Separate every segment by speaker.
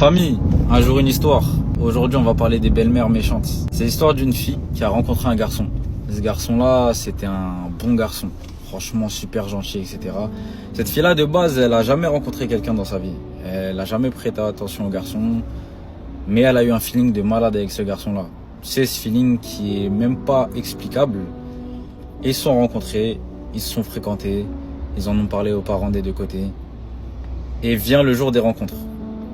Speaker 1: Famille, un jour une histoire. Aujourd'hui, on va parler des belles-mères méchantes. C'est l'histoire d'une fille qui a rencontré un garçon. Ce garçon-là, c'était un bon garçon. Franchement, super gentil, etc. Cette fille-là, de base, elle a jamais rencontré quelqu'un dans sa vie. Elle a jamais prêté attention au garçon. Mais elle a eu un feeling de malade avec ce garçon-là. C'est ce feeling qui est même pas explicable. Ils se sont rencontrés, ils se sont fréquentés, ils en ont parlé aux parents des deux côtés. Et vient le jour des rencontres.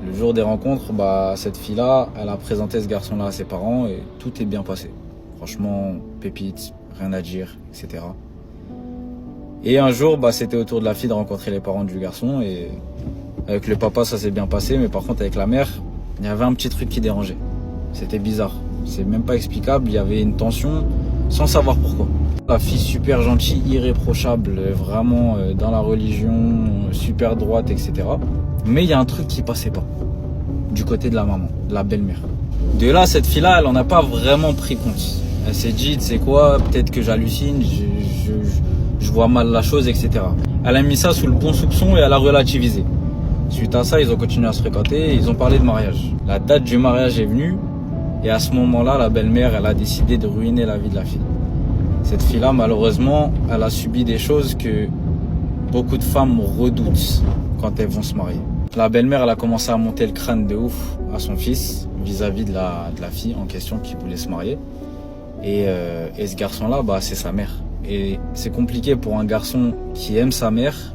Speaker 1: Le jour des rencontres, cette fille-là, elle a présenté ce garçon-là à ses parents et tout est bien passé. Franchement, pépite, rien à dire, etc. Et un jour, c'était au tour de la fille de rencontrer les parents du garçon et avec le papa, ça s'est bien passé, mais par contre, avec la mère, il y avait un petit truc qui dérangeait. C'était bizarre. C'est même pas explicable, il y avait une tension sans savoir pourquoi. La fille super gentille, irréprochable, vraiment dans la religion, super droite, etc. Mais il y a un truc qui passait pas. Du côté de la maman, de la belle-mère. De là, cette fille-là, elle en a pas vraiment pris compte. Elle s'est dit, tu sais quoi, peut-être que j'hallucine, je vois mal la chose, etc. Elle a mis ça sous le bon soupçon et elle a relativisé. Suite à ça, ils ont continué à se fréquenter et ils ont parlé de mariage. La date du mariage est venue et à ce moment-là, la belle-mère, elle a décidé de ruiner la vie de la fille. Cette fille-là, malheureusement, elle a subi des choses que beaucoup de femmes redoutent quand elles vont se marier. La belle-mère, elle a commencé à monter le crâne de ouf à son fils vis-à-vis de la fille en question qui voulait se marier. Et ce garçon-là, c'est sa mère. Et c'est compliqué pour un garçon qui aime sa mère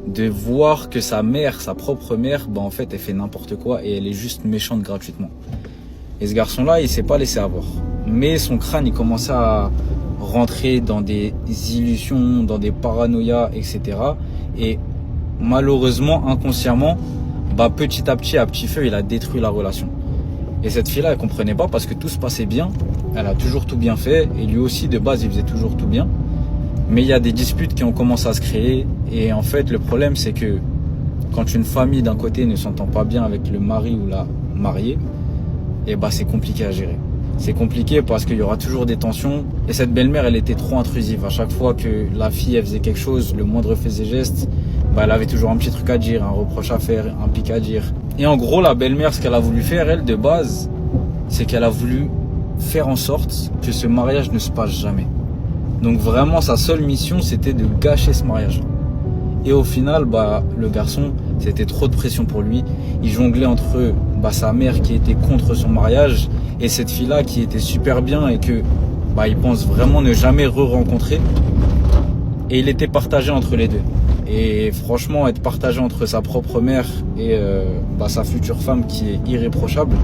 Speaker 1: de voir que sa mère, sa propre mère, en fait, elle fait n'importe quoi et elle est juste méchante gratuitement. Et ce garçon-là, il s'est pas laissé avoir. Mais son crâne, il commençait à rentrer dans des illusions, dans des paranoïas, etc. Et malheureusement, inconsciemment, petit à petit feu, il a détruit la relation. Et cette fille-là, elle comprenait pas parce que tout se passait bien. Elle a toujours tout bien fait. Et lui aussi, de base, il faisait toujours tout bien. Mais il y a des disputes qui ont commencé à se créer. Et en fait, le problème, c'est que quand une famille d'un côté ne s'entend pas bien avec le mari ou la mariée, c'est compliqué à gérer. C'est compliqué parce qu'il y aura toujours des tensions. Et cette belle-mère, elle était trop intrusive. À chaque fois que la fille, elle faisait quelque chose, le moindre fait ses gestes, elle avait toujours un petit truc à dire, un reproche à faire, un pic à dire. Et en gros, la belle-mère, ce qu'elle a voulu faire, elle, de base, c'est qu'elle a voulu faire en sorte que ce mariage ne se passe jamais. Donc vraiment, sa seule mission, c'était de gâcher ce mariage. Et au final, le garçon, c'était trop de pression pour lui. Il jonglait entre sa mère qui était contre son mariage et cette fille-là qui était super bien et que il pense vraiment ne jamais re-rencontrer. Et il était partagé entre les deux. Et franchement, être partagé entre sa propre mère et sa future femme qui est irréprochable,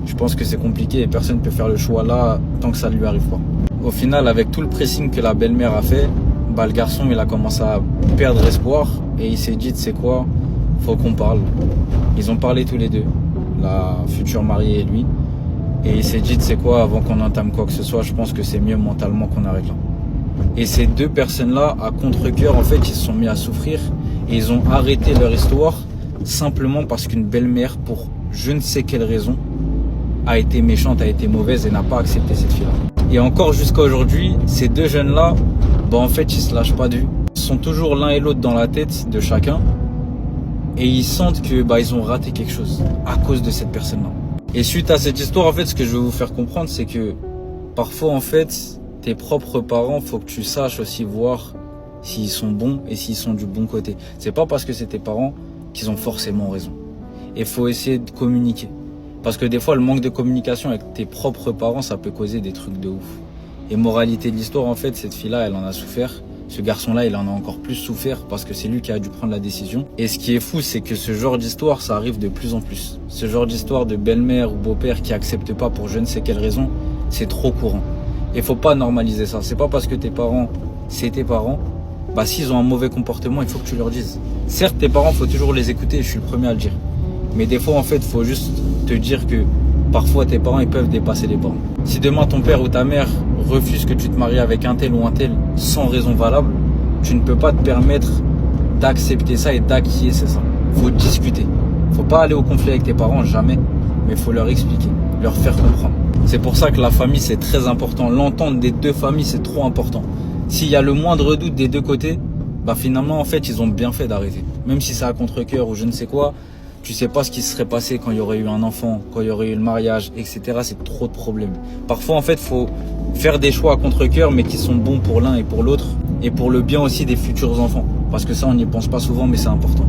Speaker 1: je pense que c'est compliqué et personne ne peut faire le choix là tant que ça ne lui arrive pas. Au final, avec tout le pressing que la belle-mère a fait, le garçon il a commencé à perdre espoir et il s'est dit, tu sais quoi, faut qu'on parle. Ils ont parlé tous les deux, la future mariée et lui. Et il s'est dit, tu sais quoi, avant qu'on entame quoi que ce soit, je pense que c'est mieux mentalement qu'on arrête là. Et ces deux personnes-là, à contre-cœur, en fait, ils se sont mis à souffrir et ils ont arrêté leur histoire simplement parce qu'une belle-mère, pour je ne sais quelle raison, a été méchante, a été mauvaise et n'a pas accepté cette fille-là. Et encore jusqu'à aujourd'hui, ces deux jeunes-là, en fait, ils se lâchent pas de vue. Ils sont toujours l'un et l'autre dans la tête de chacun et ils sentent que ils ont raté quelque chose à cause de cette personne-là. Et suite à cette histoire, en fait, ce que je veux vous faire comprendre, c'est que parfois, en fait, tes propres parents, faut que tu saches aussi voir s'ils sont bons et s'ils sont du bon côté. C'est pas parce que c'est tes parents qu'ils ont forcément raison. Et faut essayer de communiquer. Parce que des fois, le manque de communication avec tes propres parents, ça peut causer des trucs de ouf. Et moralité de l'histoire, en fait, cette fille-là, elle en a souffert. Ce garçon-là, il en a encore plus souffert parce que c'est lui qui a dû prendre la décision. Et ce qui est fou, c'est que ce genre d'histoire, ça arrive de plus en plus. Ce genre d'histoire de belle-mère ou beau-père qui accepte pas pour je ne sais quelle raison, c'est trop courant. Et faut pas normaliser ça. C'est pas parce que tes parents, c'est tes parents, s'ils ont un mauvais comportement, il faut que tu leur dises. Certes, tes parents, faut toujours les écouter, je suis le premier à le dire. Mais des fois, en fait, faut juste te dire que parfois, tes parents, ils peuvent dépasser les bornes. Si demain, ton père ou ta mère refuse que tu te maries avec un tel ou un tel sans raison valable, tu ne peux pas te permettre d'accepter ça et d'acquiescer ça. Faut discuter. Faut pas aller au conflit avec tes parents, jamais. Mais faut leur expliquer, leur faire comprendre. C'est pour ça que la famille, c'est très important. L'entente des deux familles, c'est trop important. S'il y a le moindre doute des deux côtés, finalement, en fait, ils ont bien fait d'arrêter. Même si c'est à contre-cœur ou je ne sais quoi, Tu sais pas ce qui se serait passé quand il y aurait eu un enfant, quand il y aurait eu le mariage, etc. C'est trop de problèmes. Parfois, en fait, faut faire des choix à contre-cœur, mais qui sont bons pour l'un et pour l'autre, et pour le bien aussi des futurs enfants. Parce que ça, on n'y pense pas souvent, mais c'est important.